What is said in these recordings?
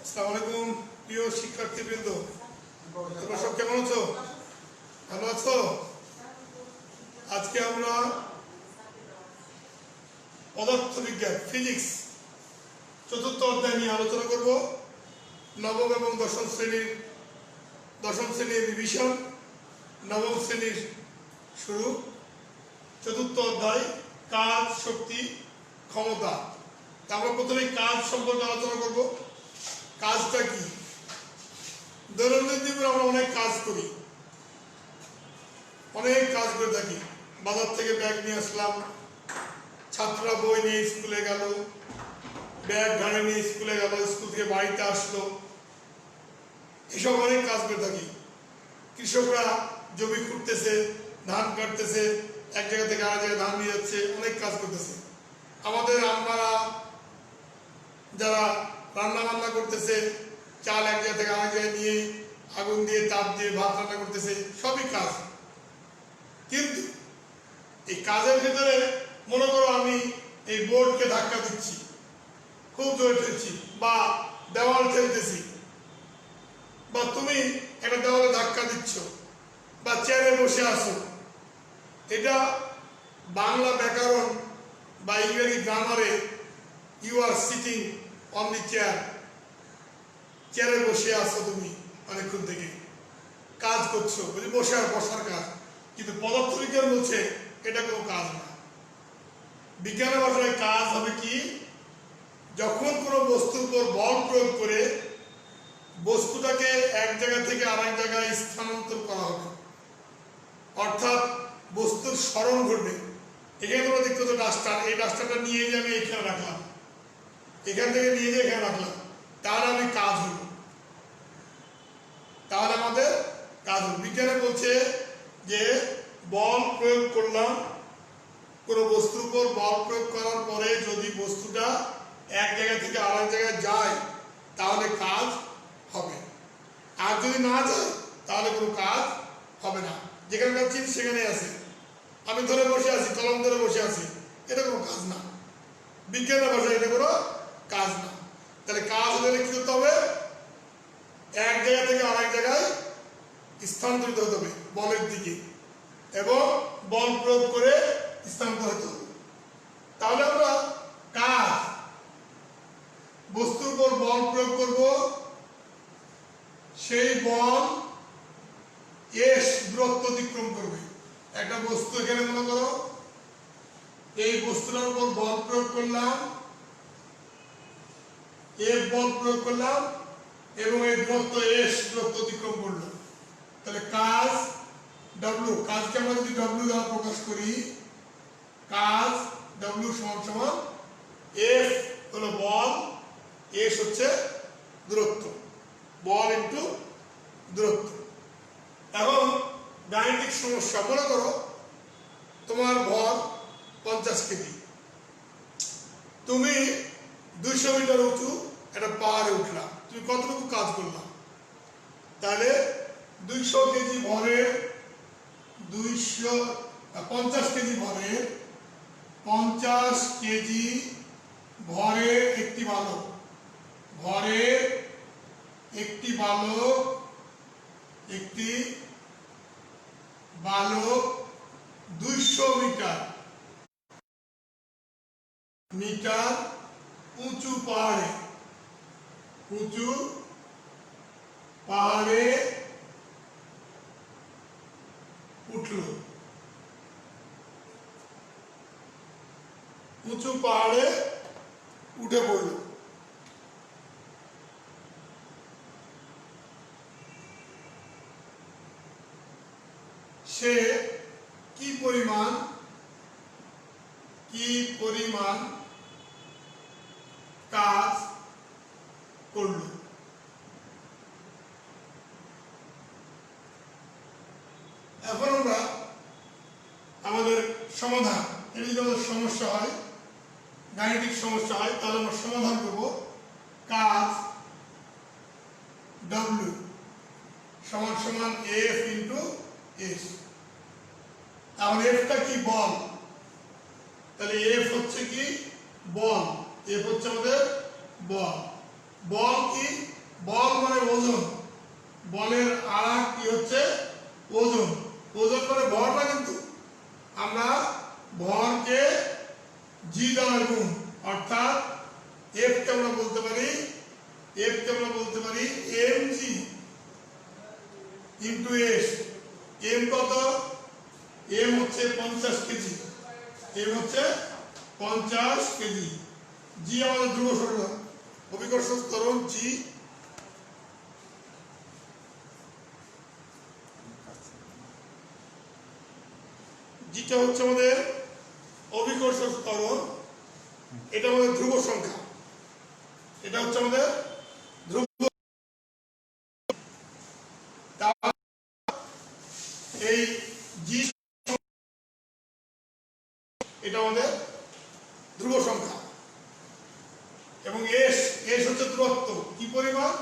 আসসালামু আলাইকুম প্রিয় শিক্ষার্থীবৃন্দ, তোমরা সব কেমন আছো? ভালো আছো? আজকে আমরা পদার্থবিজ্ঞান ফিজিক্স চতুর্থ অধ্যায় নিয়ে আলোচনা করব। নবম এবং দশম শ্রেণীর রিভিশন, নবম শ্রেণীর শুরু। চতুর্থ অধ্যায় কাজ, শক্তি, ক্ষমতা। আমরা প্রথমে কাজ সম্পর্কে আলোচনা করব। কাজটা কি? দৈনন্দিন জীবনে আমরা অনেক কাজ করি, অনেক কাজ করে থাকি। বাজার থেকে ব্যাগ নিয়ে আসলাম, ছাত্ররা বই নিয়ে স্কুলে গেল, ব্যাগ ঘাড়ে নিয়ে স্কুলে গেল, স্কুল থেকে বাড়িতে আসলো, এসব অনেক কাজ করে থাকি। কৃষকরা জমি খুঁড়তেছে, ধান কাটতেছে, এক জায়গা থেকে আরেক জায়গায় ধান নিয়ে যাচ্ছে, অনেক কাজ করতেছে। আমাদের আমরা যারা রান্না বান্না করতেছে, চাল এক জায়গা থেকে আরেক জায়গায় নিয়ে আগুন দিয়ে তাপ দিয়ে ভাত রান্না করতেছে, সবই কাজ। কিন্তু এই কাজের ভেতরে মনে করো আমি এই বোর্ডকে ধাক্কা দিচ্ছি, খুব জোরে ঠেলছি, বা দেওয়াল ঠেলতেছি, বা তুমি একটা দেওয়ালে ধাক্কা দিচ্ছ, বা চেয়ারে বসে আছো। এটা বাংলা ব্যাকরণ বা ইংরেজি গ্রামারে you are sitting on the chair, চেয়ারে বসে আছো তুমি অনেকক্ষণ থেকে কাজ করছো, বসার কাজ। কিন্তু পদার্থবিজ্ঞান বলছে এটা কোনো কাজ না। বিজ্ঞানের ভাষায় কাজ হবে কি, যখন কোনো বস্তুর উপর বল প্রয়োগ করে বস্তুটাকে এক জায়গা থেকে আরেক জায়গায় স্থানান্তর করা হবে, অর্থাৎ বস্তুর স্মরণ ঘটবে। এখানে তোমরা দেখতে তো ডাস্টার, এই ডাস্টারটা নিয়ে যে আমি এখানে রাখলাম, এখান থেকে নিয়ে যে এখানে রাখলাম, তাহলে আমি কাজ হলো, তাহলে আমাদের কাজ হলো। বিজ্ঞানে বলছে যে বল প্রয়োগ করলাম, কোনো বস্তুর উপর বল প্রয়োগ করার পরে যদি বস্তুটা এক জায়গা থেকে আরেক জায়গায় যায় তাহলে কাজ হবে, আর যদি না যায় তাহলে কোনো কাজ হবে না। যেখানে চিন সেখানে আছে, আমি ধরে বসে আছি, কলম ধরে বসে আছি, এটা কোনো কাজ না। বিজ্ঞানের ভাষায় এটা কোনো কাজ না। তাহলে কাজ হলে কি করতে হবে? এক জায়গা থেকে আরেক জায়গায় স্থানান্তরিত হতে হবে বলের দিকে, এবং বল প্রয়োগ করে স্থানান্তর হতে হবে। তাহলে আমরা কাজ, বস্তুর উপর বল প্রয়োগ করব, সেই বল এস দূরত্ব অতিক্রম করবে। একটা বস্তু এখানে মনে করো, এই বস্তুটার উপর বল প্রয়োগ করলাম, এফ বল প্রয়োগ করলাম, এবং এই দূরত্ব এস দূরত্ব অতিক্রম করলো। তাহলে কাজ ডব্লিউ, কাজকে আমরা যদি ডব্লিউ দ্বারা প্রকাশ করি, কাজ ডব্লিউ সমান সমান এফ হলো বল, এস হচ্ছে দূরত্ব, বল ইন্টু দূরত্ব। এখন গাণিতিক সমস্যা, মনে করো তোমার ভর 50 কেজি, তুমি 200 মিটার উঁচু একটা পাহাড়ে উঠলাম, তুমি কতটুকু কাজ করলাম? তাহলে 200 কেজি ভরের 50 কেজি ভরের 50 কেজি ভরের একটি বালক, ভরের একটি বালক 200 মিটার উঁচু পাহাড়ে উঠল, উঁচু পাহাড়ে উঠে পড়ল। সে কি পরিমাণ কাজ করল? এখন আমরা আমাদের সমাধান, এটা যদি আমাদের সমস্যা হয়, গাণিতিক সমস্যা হয়, তাহলে আমরা সমাধান করব। কাজ ডব্লিউ সমান সমান এফ ইন্টু এস। তাহলে এফটা কি? বল। তাহলে এফ হচ্ছে কি? বল। এফ হচ্ছে আমাদের বল। বল কি? বল মানে ওজন, বলের আরেক কি হচ্ছে ওজন। ওজন মানে ভর না, কিন্তু আমরা ভরকে জি দ্বারা গুণ, অর্থাৎ এফ কে আমরা বলতে পারি M G into S. M কত? এম হচ্ছে 50 কেজি, এম হচ্ছে 50 কেজি। জি আমাদের ধ্রুব সরণ, অভিকর্ষ ত্বরণ জি। জিটা হচ্ছে আমাদের অভিকর্ষ ত্বরণ, এটা আমাদের ধ্রুব সংখ্যা, এটা হচ্ছে আমাদের ধ্রুব। এই জি এটা আমাদের ধ্রুব সংখ্যা, এবং এস হচ্ছে দূরত্ব। কি পরিমাণ?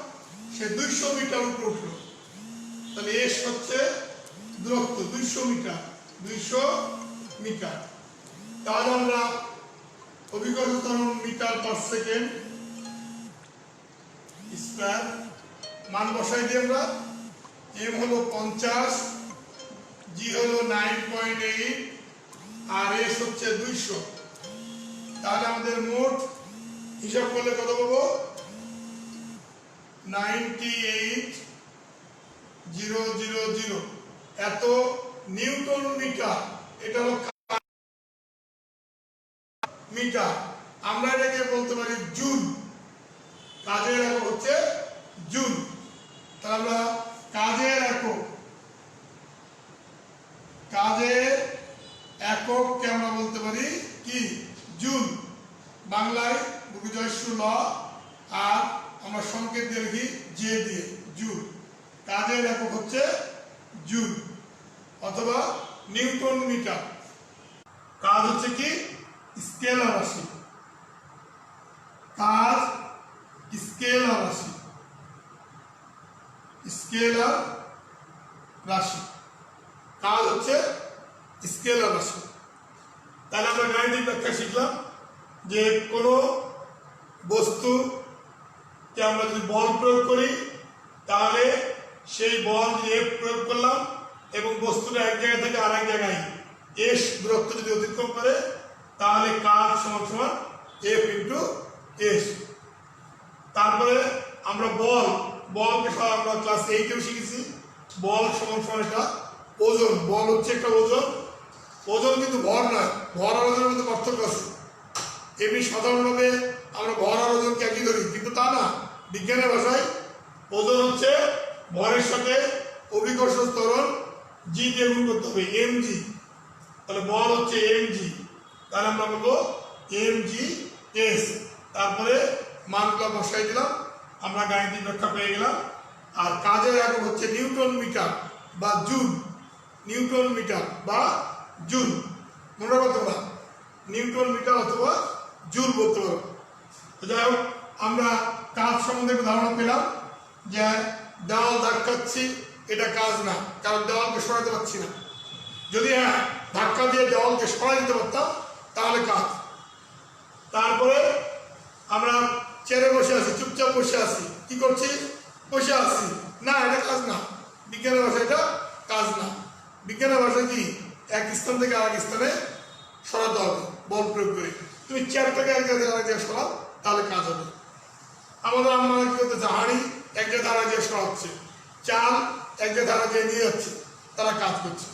সে 200 মিটার উপরে উঠলো, তাহলে এস হচ্ছে দূরত্ব 200 মিটার, 200 মিটার। তাহলে আমরা অভিকর্ষ ত্বরণ মিটার পার সেকেন্ড স্কয়ার মান বসাই দিই আমরা। এম হলো 50, জি হলো 9.8, আর এস হচ্ছে 200। তাহলে আমাদের মোট হিসাব করলে কত পাবো? 98,000 এত নিউটন মিটার। এটা হলো মিটার, আমরা এটাকে বলতে পারি জুল। কাজের একক হচ্ছে জুল। তাহলে আমরা কাজের এককে আমরা বলতে পারি কি? জুল। বাংলায় বুঝাইশু ল, আর আমরা সংকেত দিয়ে লিখি জে দিয়ে, জুল। কাজের একক হচ্ছে জুল অথবা নিউটন মিটার। কাজ হচ্ছে কি? স্কেলার রাশি। কাজ স্কেলার রাশি, স্কেলার রাশি। কাজ হচ্ছে স্কেলার রাশি। তাহলে আমরা গাণিতিক ব্যাখ্যা শিখলাম যে কোনো বস্তুকে আমরা যদি বল প্রয়োগ করি, তাহলে সেই বল এফ প্রয়োগ করলাম এবং বস্তুটা এক জায়গা থেকে আরেক জায়গায় এস দূরত্ব যদি অতিক্রম করে, তাহলে কাজ সমান সমান এফ ইন্টু এস। তারপরে আমরা বলকে আমরা ক্লাস 8-এও শিখেছি। বল সমান সমান একটা ওজন। বল হচ্ছে একটা ওজন, ওজন কিন্তু ভর নয়। ভর আর ওজনের মধ্যে পার্থক্য আছে। এমনি সাধারণভাবে আমরা ভর আর ওজনকে একই ধরি, কিন্তু তা না। বিজ্ঞানের ভাষায় ওজন হচ্ছে ভরের সাথে অভিকর্ষ ত্বরণ জি দিয়ে গুণ করতে হবে, এম জি। তাহলে বল হচ্ছে এম জি, তাহলে আমরা বলবো এম জি এস। তারপরে মানগুলো বসাই দিলাম, আমরা গাণিতিক ব্যাখ্যা পেয়ে গেলাম। আর কাজের একক হচ্ছে নিউটন মিটার বা জুল। নিউটন মিটার বা জুল, মনে রাখতে পারো, নিউটন মিটার অথবা জুল বলতে পারো। যাই হোক, আমরা কাজ সম্বন্ধে একটু ধারণা পেলাম যে দেওয়াল ধাক্কাচ্ছি, এটা কাজ না, কারণ দেওয়ালকে সরাতে পারছি না। যদি হ্যাঁ ধাক্কা দিয়ে দেওয়ালকে সরাই দিতে পারতাম তাহলে কাজ। তারপরে আমরা চেয়ারে বসে আছি, চুপচাপ বসে আছি, কি করছি? বসে আছি, না এটা কাজ না। বিজ্ঞানের ভাষায় এটা কাজ না। বিজ্ঞানের ভাষায় কি? এক স্থান থেকে আরেক স্থানে সরাতে হবে বল প্রয়োগ করে। তুমি চেয়ারটাকে এক জায়গায় আরেক জায়গায় সরাও, তাহলে কাজ হবে। আমাদের আমরা কি করতেছে? হাঁড়ি এক জায়গায় আরেক জায়গায় সরাচ্ছে, চাল এক জায়গায় আরেক জায়গায় নিয়ে যাচ্ছে, তারা কাজ করছে।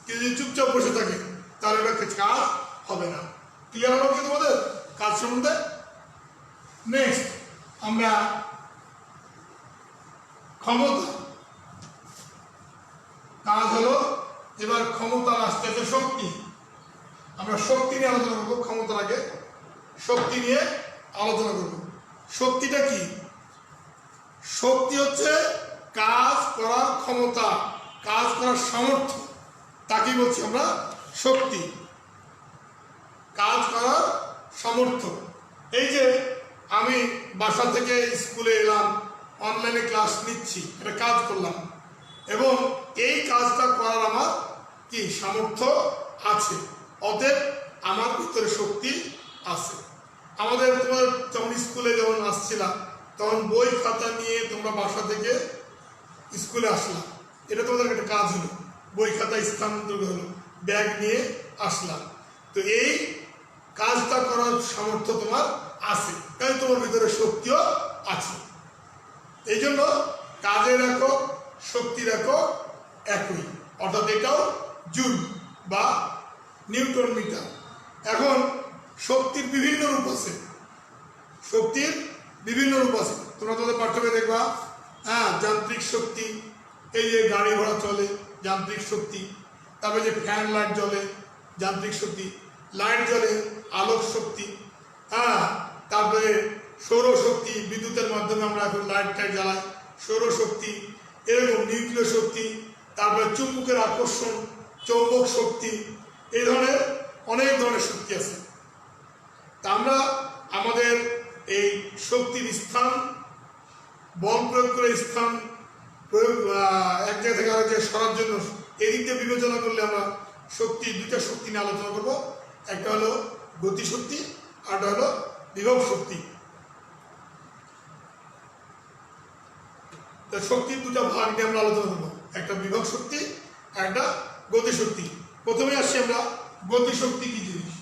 কেউ যদি চুপচাপ বসে থাকে তাহলে এটা কাজ হবে না। ক্লিয়ার হলো কি তোমাদের কাজ সম্বন্ধে? নেক্সট আমরা ক্ষমতা। কাজ হলো, এবার ক্ষমতার আসতে আছে শক্তি। আমরা শক্তি নিয়ে আলোচনা করবো। ক্ষমতার আগে শক্তি নিয়ে আলোচনা করব। শক্তিটা কি? শক্তি হচ্ছে কাজ করার ক্ষমতা, কাজ করার সামর্থ্য, তাকে বলছি আমরা শক্তি। কাজ করার সামর্থ্য। এই যে আমি বাসা থেকে স্কুলে এলাম, অনলাইনে ক্লাস নিচ্ছি, এটা কাজ করলাম, এবং এই কাজটা করার আমার কি সামর্থ্য আছে, অতএব আমার ভিতরে শক্তি আছে। আমাদের তোমার যখন স্কুলে যখন আসছিলাম, তখন বই খাতা নিয়ে তোমরা বাসা থেকে স্কুলে আসলাম, এটা তোমাদের একটা কাজ হলো, বই খাতা স্থানান্তর হলো, ব্যাগ নিয়ে আসলাম। তো এই কাজটা করার সামর্থ্য তোমার আছে, কারণ তোমার ভিতরে শক্তিও আছে। এই জন্য কাজের একক শক্তির একক একই, অর্থাৎ এটাও জুল বা নিউটন মিটার। এখন শক্তির বিভিন্ন রূপ আছে, শক্তির বিভিন্ন রূপ আছে। তোমরা তোমাদের পাঠ্যবে দেখবা, হ্যাঁ, যান্ত্রিক শক্তি, এই যে গাড়ি ঘোড়া চলে যান্ত্রিক শক্তি, তারপরে যে ফ্যান লাইট জ্বলে যান্ত্রিক শক্তি, লাইট জ্বলে আলোক শক্তি, হ্যাঁ, তারপরে সৌরশক্তি, বিদ্যুতের মাধ্যমে আমরা এখন লাইট টাইট জ্বালাই, সৌরশক্তি, এরকম নিউক্লিয় শক্তি, তারপরে চুম্বকের আকর্ষণ, চৌম্বক শক্তি, এই ধরনের অনেক ধরনের শক্তি আছে। তা আমরা আমাদের এই শক্তির স্থান, বল প্রয়োগ করে স্থান প্রয়োগ এক জায়গা থেকে আরেক জায়গায় সরার জন্য এই দিক দিয়ে বিবেচনা করলে আমরা শক্তি, দুইটা শক্তি নিয়ে আলোচনা করব। একটা হলো গতিশক্তি, আর একটা হলো বিভব শক্তি। শক্তির দুটা ভাগ নিয়ে আমরা আলোচনা করবো, একটা বিভব শক্তি আর একটা গতিশক্তি। প্রথমে আসছি আমরা গতিশক্তি কি জিনিস।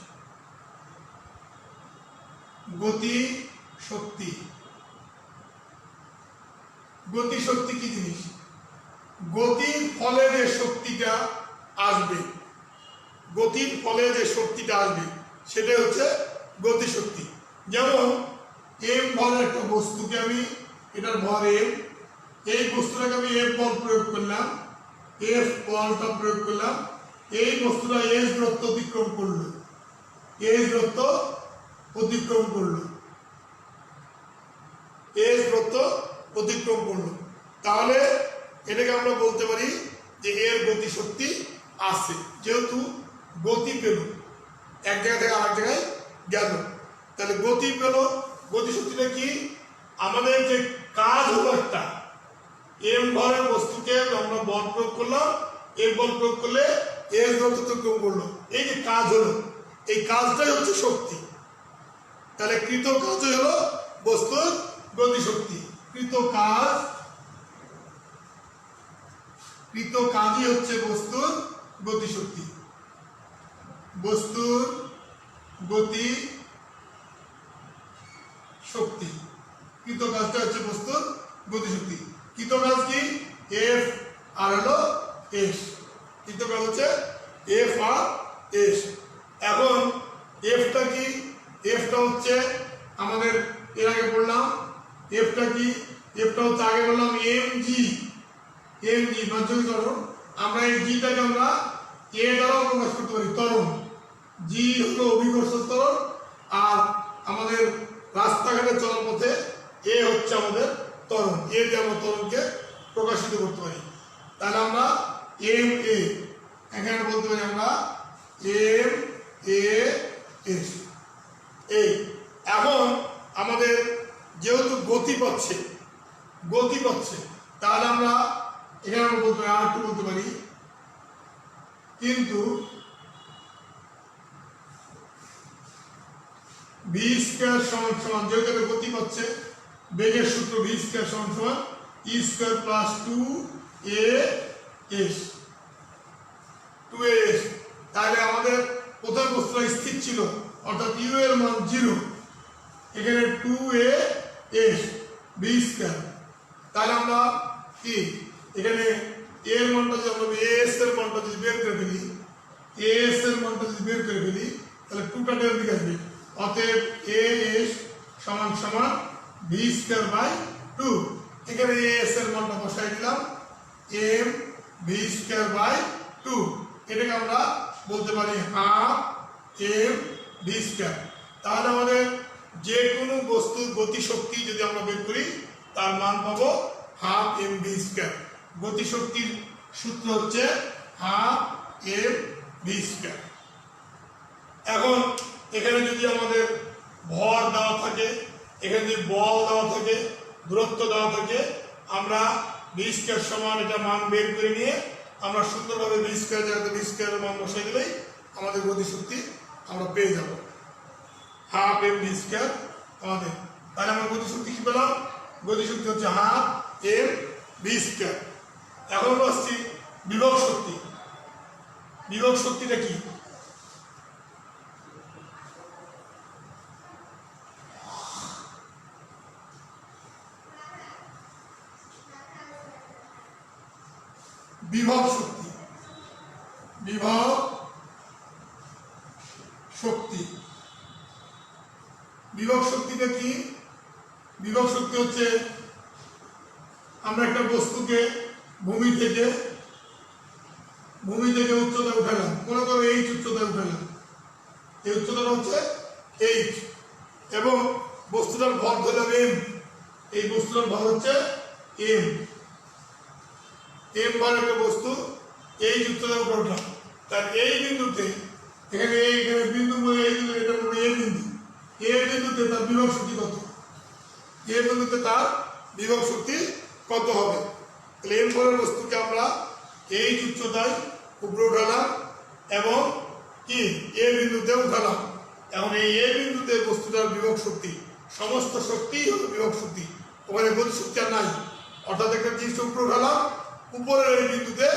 গতিশক্তি, গতিশক্তি কি জিনিস? গতির ফলে যে শক্তিটা আসবে, গতির ফলে যে শক্তিটা আসবে সেটা হচ্ছে গতিশক্তি। যেমন এম ভরের একটা বস্তুকে আমি, এটার ভর এম, এই বস্তুটাকে আমি এফ বল প্রয়োগ করলাম, এফ বলটা প্রয়োগ করলাম, এই বস্তুটা এস দূরত্ব অতিক্রম করলো, এস দূরত্ব অতিক্রম করলো, এস দূরত্ব অতিক্রম করলো, তাহলে এটাকে আমরা বলতে পারি যে এর গতিশক্তি আছে, যেহেতু গতি পেল, এক জায়গা থেকে আরেক জায়গায় গেল, তাহলে গতি পেল। গতিশক্তিটা কি? আমাদের যে কাজ হলো একটা, এম ভরের বস্তুকে আমরা বল প্রয়োগ করলাম, এর বল প্রয়োগ করলে এস দূরত্ব অতিক্রম করলো, এই যে কাজ হলো, এই কাজটাই হচ্ছে শক্তি। তাহলে কৃত কাজই হলো বস্তুর গতিশক্তি। কৃত কাজই হচ্ছে বস্তুর গতিশক্তি। বস্তুর গতি শক্তি, কৃত কাজটা হচ্ছে বস্তুর গতিশক্তি। কৃত কাজ কি? এফ আর হলো এস। কৃত কাজ হচ্ছে এফ আর এস। এখন এফটা কি? এফটা হচ্ছে আমাদের এর আগে বললাম, এফটা কি? এফটা হচ্ছে আগে বললাম এম জি, এম জি মাধ্যমিক ত্বরণ। আমরা এই জিটাকে আমরা এ দ্বারাও প্রকাশ করতে পারি, ত্বরণ। জি হলো অভিকর্ষ ত্বরণ, আর আমাদের রাস্তাঘাটে চলার পথে এ হচ্ছে আমাদের ত্বরণ। এ দিয়ে আমরা ত্বরণকে প্রকাশিত করতে পারি। তাহলে আমরা এম এ, এখানে বলতে পারি আমরা এম এ এস। এই এখন আমাদের যেহেতু গতি পাচ্ছে, তাহলে আমরা এখানে আমরা বলতে পারি, আর একটু বলতে পারি, কিন্তু ভি স্কয়ার সমান সমান, যেহেতু এটা গতি পাচ্ছে, বেগের সূত্র ভি স্কয়ার সমান সমান ই স্কয়ার প্লাস 2as, 2as। তাহলে আমাদের প্রথম বস্তুটা স্থির ছিল, অর্থাৎ ইউ এর মান 0, এখানে 2as ভি স্কয়ার। তাহলে আমরা কি এখানে এর মানটা যদি আমরা এস এর মানটা যদি বের করে ফেলি, এস এর মানটা যদি বের করে ফেলি, তাহলে 2টা ডেল দিকে আসবে। অতএব এস সমান সমান ভি স্কয়ার বাই 2। এখানে এস এর মানটা বসাই দিলাম, এম ভি স্কয়ার বাই 2। এটাকে আমরা বলতে পারি হাফ এম ভি স্কয়ার। তাহলে আমাদের যে কোনো বস্তুর গতিশক্তি যদি আমরা বের করি, তার মান পাবো হাফ এম ভি স্কয়ার। গতিশক্তির সূত্র হচ্ছে হাফ এম ভি স্কয়ার। এখন এখানে যদি আমাদের ভর দেওয়া থাকে, এখানে যদি বল দেওয়া থাকে, দূরত্ব দেওয়া থাকে, আমরা ভি স্কয়ার সমান এটা মান বের করে নিয়ে আমরা সুন্দরভাবে ভি স্কয়ার জায়গাতে ভি স্কয়ারের মান বসাই দিলেই আমাদের গতিশক্তি আমরা পেয়ে যাব, হাফ এম ভি স্কয়ার আমাদের। তাহলে আমরা গতিশক্তি কি পেলাম? গতিশক্তি হচ্ছে হাফ এম ভি স্কয়ার। এখন আমরা আসছি বিভব শক্তি। বিভব শক্তিটা কি? বিভব শক্তি, বিভব শক্তি, বিভব শক্তিটা কি? বিভব শক্তি হচ্ছে আমরা একটা বস্তুকে ভূমি থেকে উচ্চতায় উঠালাম, মনে করো এইচ উচ্চতায় উঠালাম, এই উচ্চতাটা হচ্ছে এইচ, এবং বস্তুটার ভর ধরলাম এম, এই বস্তুটার ভর হচ্ছে এম, এম বার একটা বস্তু এই উচ্চতায় উপরে উঠলাম। তার এই বিন্দুতে এখানে বিন্দু এই বিন্দু, এটা বলবো এ বিন্দু, এ বিন্দুতে তার বিভব শক্তি কত? এ বিন্দুতে তার বিভব শক্তি কত হবে? তাহলে এম ভরের বস্তুকে আমরা এই উচ্চতায় উপরে উঠালাম এবং কি এ বিন্দুতে উঠালাম। এখন এই এ বিন্দুতে বস্তুটার বিভব শক্তি, সমস্ত শক্তি হলো বিভব শক্তি, ওখানে গতিশক্তি আর নাই। অর্থাৎ একটা জিনিস উপরে উঠালাম, উপরের এই বিন্দুতে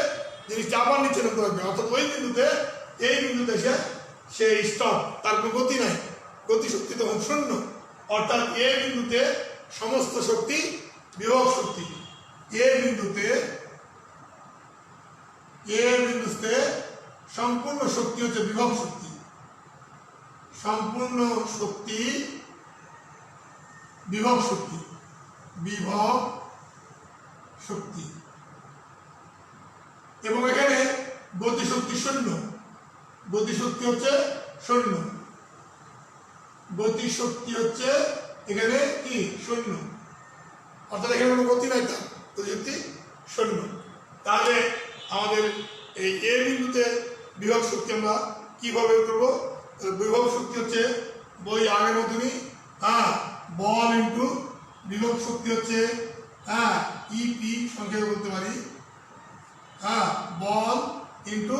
জিনিসটা আবার নিচে নামতে হবে, অর্থাৎ ওই বিন্দুতে এই বিন্দুতে সে স্টপ, তার কোনো গতি নাই, গতিশক্তি তখন শূন্য। অর্থাৎ এ বিন্দুতে সমস্ত শক্তি বিভব শক্তি, এ বিন্দুতে সম্পূর্ণ শক্তি হচ্ছে বিভব শক্তি, সম্পূর্ণ শক্তি বিভব শক্তি, বিভব শক্তি। এবং এখানে গতিশক্তি শূন্য, গতিশক্তি হচ্ছে শূন্য, গতিশক্তি হচ্ছে এখানে কি শূন্য, অর্থাৎ এখানে কোনো গতি নাই, তার গতিশক্তি শূন্য। তাহলে আমাদের এই এ বিন্দুতে বিভব শক্তি আমরা কিভাবে করবো? বিভব শক্তি হচ্ছে বই আগের মতনই, বল ইন্টু বিভব শক্তি হচ্ছে ইপি সংখ্যায় বলতে পারি, বল ইন্টু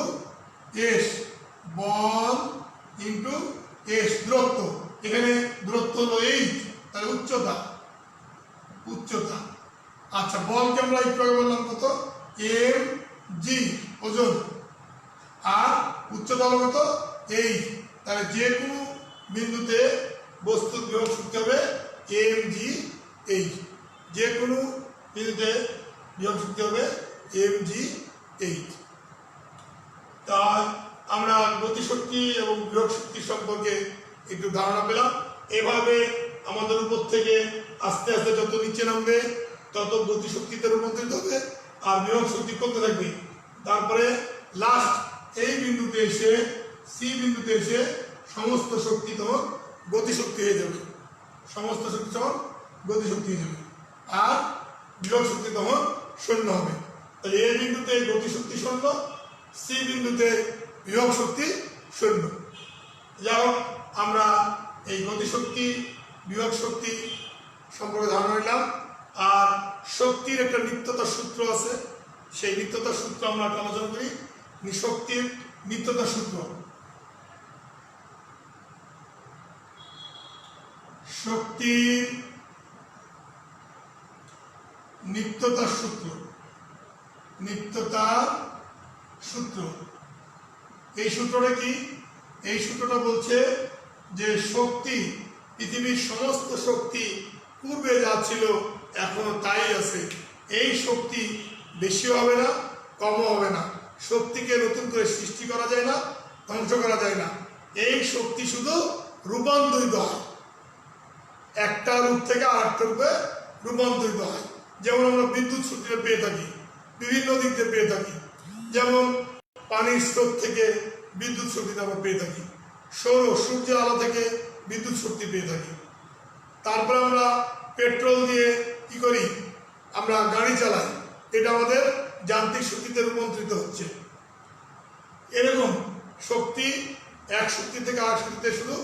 এস, বল ইন্টু এস দূরত্ব, এখানে দূরত্ব হলো এইচ, তাহলে উচ্চতা, উচ্চতা। আচ্ছা, বলকে আমরা একটু আগে বললাম কত? এম জি ওজন, আর উচ্চতা হলো কত? এইচ। তাহলে যে কোনো বিন্দুতে বস্তুর বিভব শক্তি হবে এম জি এইচ, যে কোনো বিন্দুতে বিভব শক্তি হবে এম জি এইচ। তাই আমরা গতিশক্তি এবং বিভব শক্তি সম্পর্কে একটু ধারণা পেলাম। এভাবে আমাদের উপর থেকে আস্তে আস্তে যত নিচে নামবে তত গতিশক্তিতে রূপান্তরিত হবে আর বিভব শক্তি করতে থাকবে। তারপরে লাস্ট এই বিন্দুতে এসে, সি বিন্দুতে এসে সমস্ত শক্তি তখন গতিশক্তি হয়ে যাবে, সমস্ত শক্তি তখন গতিশক্তি হয়ে যাবে, আর বিভব শক্তি তখন শূন্য হবে। তাহলে এই বিন্দুতে গতিশক্তি শূন্য, সি বিন্দুতে বিভব শক্তি শূন্য। যাই হোক, আমরা এই গতিশক্তি বিভব শক্তি সম্পর্কে ধারণা নিলাম। আর শক্তির একটা নিত্যতার সূত্র আছে, সেই নিত্যতার সূত্র আমরা আলোচনা করি। শক্তির নিত্যতার সূত্র, শক্তির নিত্যতার সূত্র, নিত্যতার সূত্র। এই সূত্রটা কি? এই সূত্রটা বলছে যে শক্তি, পৃথিবীর সমস্ত শক্তি পূর্বে যা ছিল এখনো তাই আছে। এই শক্তি বেশিও হবে না, কমও হবে না। শক্তিকে নতুন করে সৃষ্টি করা যায় না, ধ্বংস করা যায় না। এই শক্তি শুধু রূপান্তরিত হয়, একটা রূপ থেকে আরেকটা রূপে রূপান্তরিত হয়। যেমন আমরা বিদ্যুৎ শক্তিটা পেয়ে থাকি, বিভিন্ন দিক থেকে পেয়ে থাকি। যেমন পানির স্রোত থেকে বিদ্যুৎ শক্তিটা আমরা পেয়ে থাকি, সূর্যের আলো থেকে বিদ্যুৎ শক্তি পেয়ে থাকি। তারপরে আমরা পেট্রোল দিয়ে কি করি? আমরা গাড়ি চালাই, এটা আমাদের যান্ত্রিক শক্তিতে রূপান্তরিত হচ্ছে। এরকম শক্তি এক শক্তি থেকে আরেক শক্তিতে শুধু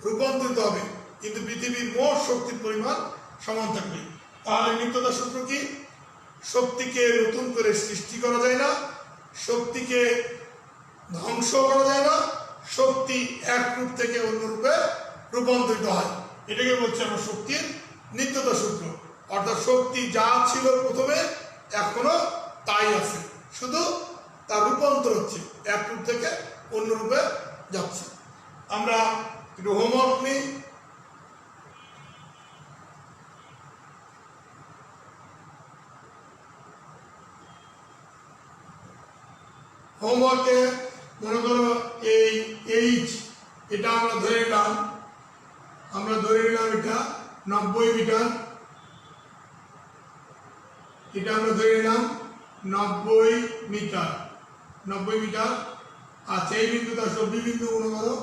রূপান্তরিত হবে, কিন্তু পৃথিবীর মোট শক্তির পরিমাণ সমান থাকবে। তাহলে নিত্যতার সূত্র কি? শক্তিকে নতুন করে সৃষ্টি করা যায় না, শক্তিকে ধ্বংস করা যায় না, শক্তি এক রূপ থেকে অন্য রূপে রূপান্তরিত হয়। এটাকে বলছে আমরা শক্তির নিত্যতা সূত্র। অর্থাৎ শক্তি যা ছিল প্রথমে এখনো তাই আছে, শুধু তার রূপান্তর হচ্ছে, এক রূপ থেকে অন্য রূপে যাচ্ছে। আমরা একটু হোমওয়ার্ক নিই। হোমওয়ার্কে মনে করো এই এইচ, এটা আমরা ধরে নিলাম এটা 90 মিটার, এটা আমরা ধরে নিলাম 90 মিটার। আচ্ছা, এই বিন্দুটা বি বিন্দু মনে করো,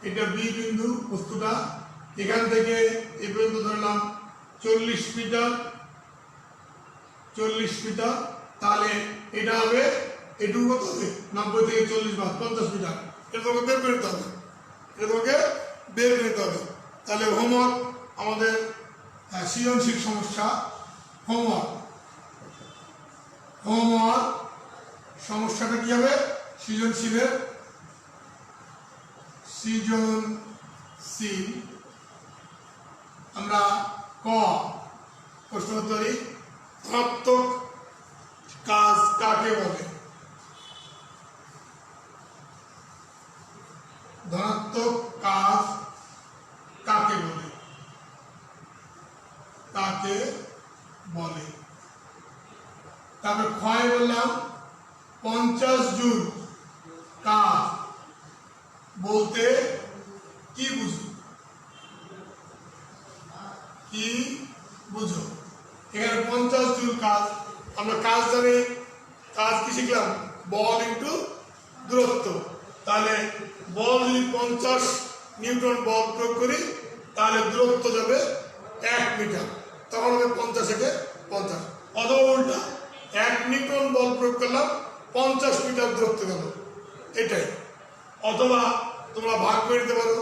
এটা বি বিন্দু বস্তুটা, এখান থেকে এই পর্যন্ত ধরলাম 40 মিটার। তাহলে এটা হবে, এটুকু কত হবে, 90 থেকে 40 বাদ 50 মিটার। এটা তোমাকে বের করে নিতে হবে, তাহলে হোমওয়ার্ক আমাদের সৃজনশীল সমস্যা, হোমওয়ার্ক সমস্যাটা কি হবে, সৃজনশীল আমরা ক প্রশ্ন উত্তরী, ধনাত্মক কাজ কাকে বলে? ধনাত্মক কাজ কাকে বলে? তারপরে ক্ষয় বললাম 50 জুল কাজ বলতে কি বুঝো? এখানে 50 জুল কাজ, আমরা কাজ জানি, কাজ কি শিখলাম, বল ইন্টু দূরত্ব। তাহলে বল যদি 50 নিউটন বল প্রয়োগ করি, তাহলে দূরত্ব যাবে 1 মিটার, তখন হবে 50 থেকে 50। অথবা উল্টা, 1 নিউটন বল প্রয়োগ করলাম, 50 মিটার দূরত্ব গেল, এটাই। অথবা তোমরা ভাগ করে দিতে পারো,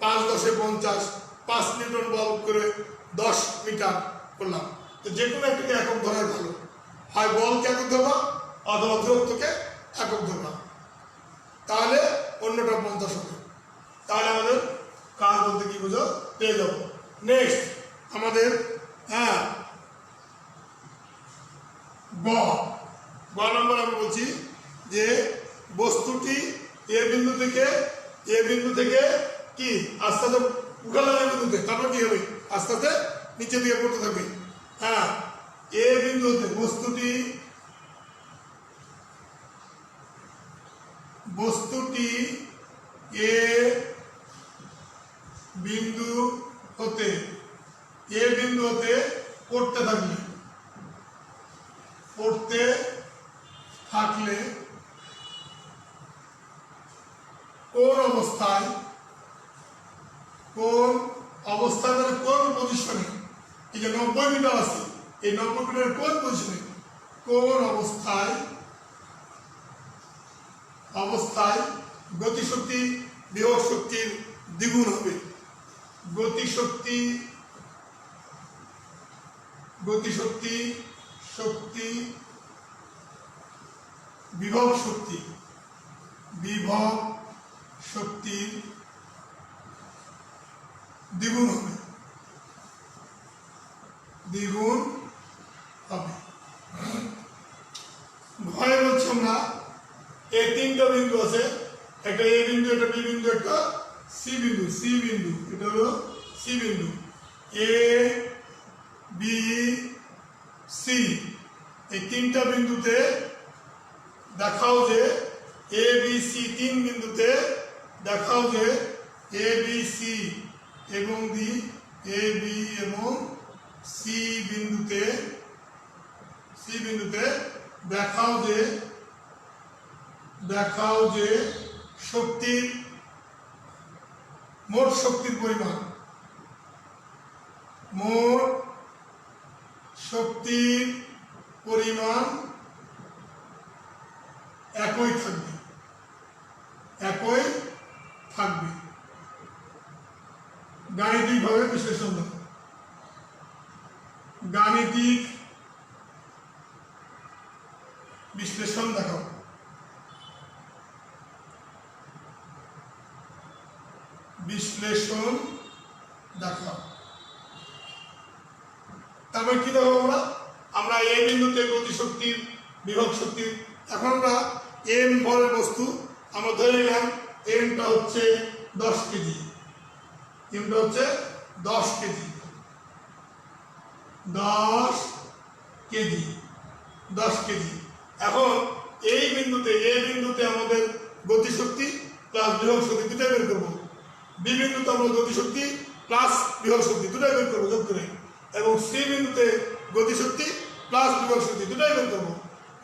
5 10 50, 5 নিউটন বল করে 10 মিটার করলাম। তো যে কোনো একটাকে একক ধরাই ভালো, হয় বলকে একক ধরবা অথবা দূরত্বকে একক ধরবা, তাহলে অন্যটা 50 হবে। তাহলে আমাদের কাজ বলতে কি বুঝো পেয়ে যাবো। নেক্সট আমাদের গ নম্বর আমরা বলছি যে বস্তুটি এ বিন্দু থেকে কি আস্তে আস্তে উঠালাম বিন্দুতে, তারপর কি হবে, আস্তে আস্তে নিচে দিকে পড়তে থাকবে। এ বিন্দু হতে বস্তুটি এ বিন্দু হতে পড়তে থাকলে কোন অবস্থায় মানে কোন পজিশনে, এই যে 90 মিটার আছে, এই 90 মিটারের কোন পজিশনে, কোন অবস্থায় গতিশক্তি বিভব শক্তির দ্বিগুণ হবে? গতিশক্তি বিভব শক্তির দ্বিগুণ হবে। ভয় বলছি আমরা, এই 3টা বিন্দু আছে, একটা এ বিন্দু, একটা বি বিন্দু, একটা সি বিন্দু, এটা হলো সি বিন্দু, এ বি সি। এই 3টা বিন্দুতে দেখাও যে এ বি সি, 3 বিন্দুতে দেখাও যে এ বি সি এবং এ বি এবং সি বিন্দুতে দেখাও যে মোট শক্তির পরিমাণ, একই থাকবে। গাণিতিকভাবে বিশ্লেষণ দাও। গাণিতিক বিশ্লেষণ দেখাও। তারপরে কি দেখো আমরা এই বিন্দুতে গতিশক্তির বিভব শক্তি, এখন আমরা এম ভরের বস্তু আমরা ধরে নিলাম এমটা হচ্ছে 10 কেজি, এমটা হচ্ছে 10 কেজি, 10 কেজি, 10 কেজি। এখন এই বিন্দুতে আমাদের গতিশক্তি প্লাস বিভব শক্তি দুটাই বের করবো। বি বিন্দুতে আমরা গতিশক্তি প্লাস বিভব শক্তি দুটাই বের করবো যোগ করে, এবং সি বিন্দুতে গতিশক্তি প্লাস বিভব শক্তি দুটাই বের করবো।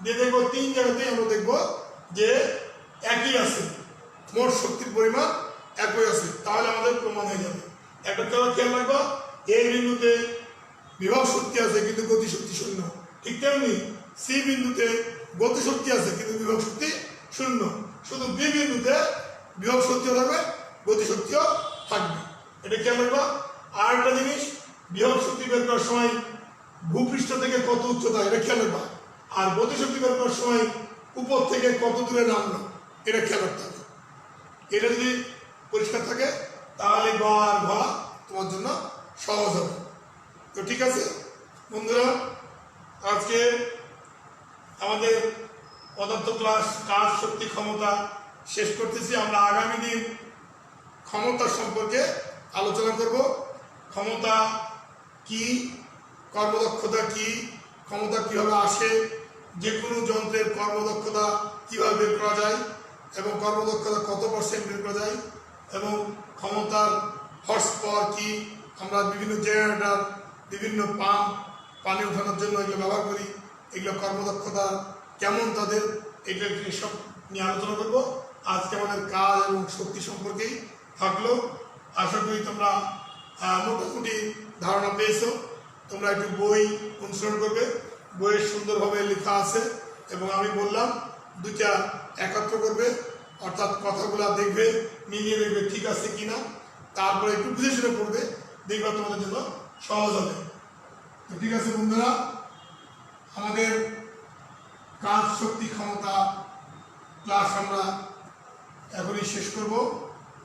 দিয়ে দেখবো 3 জায়গাতেই আমরা দেখবো যে একই আছে, মোট শক্তির পরিমাণ একই আছে, তাহলে আমাদের প্রমাণ হয়ে যাবে। একটা কথা খেয়াল রাখবো, এই বিন্দুতে বিভব শক্তি আছে কিন্তু গতিশক্তি শূন্য, ঠিক তেমনি সি বিন্দুতে গতিশক্তি আছে কিন্তু বিভব শক্তি শূন্য। শুধু বি বিন্দুতে বিভব শক্তিও থাকবে, গতিশক্তিও থাকবে, এটা খেয়াল রাখবো। আর একটা জিনিস, বিভব শক্তি বের করার সময় ভূপৃষ্ঠ থেকে কত উচ্চতা এটা খেয়াল রাখবা, আর গতিশক্তি বের করার সময় উপর থেকে কত দূরে নামলো এটা খেয়াল রাখতে হবে। এটা যদি পরিষ্কার থাকে তাহলে গ আর ঘ তোমার জন্য সহজ হবে। তো ঠিক আছে বন্ধুরা, আজকে আমাদের পদার্থ ক্লাস কাজ শক্তি ক্ষমতা শেষ করতেছি। আমরা আগামী দিন ক্ষমতা সম্পর্কে আলোচনা করব। ক্ষমতা কি, কর্মদক্ষতা কি, ক্ষমতা কিভাবে আসে, যে কোনো যন্ত্রের কর্মদক্ষতা কিভাবে বের করা যায় এবং কর্মদক্ষতা কত % বের করা যায়, এবং ক্ষমতার হর্স পাওয়ার কি, আমরা বিভিন্ন জেনারেটর, বিভিন্ন পাম্প পানি উঠানোর জন্য এগুলো ব্যবহার করি, এগুলো কর্মদক্ষতা কেমন তাদের, এগুলো সব নিয়ে আলোচনা করব। আজকে আমাদের কাজ এবং শক্তি সম্পর্কেই থাকলো। আশা করি তোমরা মোটামুটি ধারণা পেয়েছো। তোমরা একটু বই অনুসরণ করবে, বইয়ে সুন্দরভাবে লেখা আছে, এবং আমি বললাম দুইটা একত্র করবে, অর্থাৎ কথাগুলো দেখবে, মিলিয়ে দেখবে ঠিক আছে কিনা, তারপরে একটু বুঝে শুনে পড়বে, দেখবে তোমাদের জন্য সহজ হবে। তো ঠিক আছে বন্ধুরা, আমাদের কাজ শক্তি ক্ষমতা ক্লাস আমরা এখনই শেষ করব।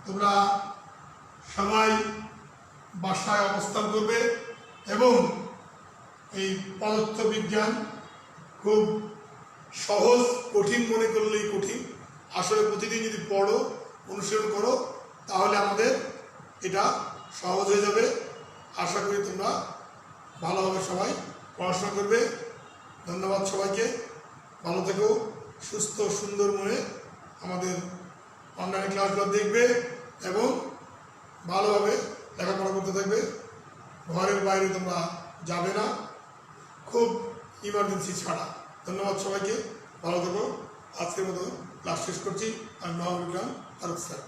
তোমরা সবাই বাসায় অবস্থান করবে এবং এই পদার্থবিজ্ঞান খুব সহজ, কঠিন মনে করলেই কঠিন। আসলে প্রতিদিন যদি পড়ো, অনুসরণ করো, তাহলে আমাদের এটা সহজ হয়ে যাবে। আশা করি তোমরা ভালোভাবে সবাই পড়াশোনা করবে। ধন্যবাদ সবাইকে, ভালো থেকো, সুস্থ সুন্দর মনে আমাদের অনলাইন ক্লাসগুলো দেখবে এবং ভালোভাবে লেখাপড়া করতে থাকবে। ঘরের বাইরে তোমরা যাবে না, খুব ইমার্জেন্সি ছাড়া। ধন্যবাদ সবাইকে, ভালো থেকো। আজকের মতো ক্লাস শেষ করছি। আমি মহাবিজ্ঞান ফারুক স্যার।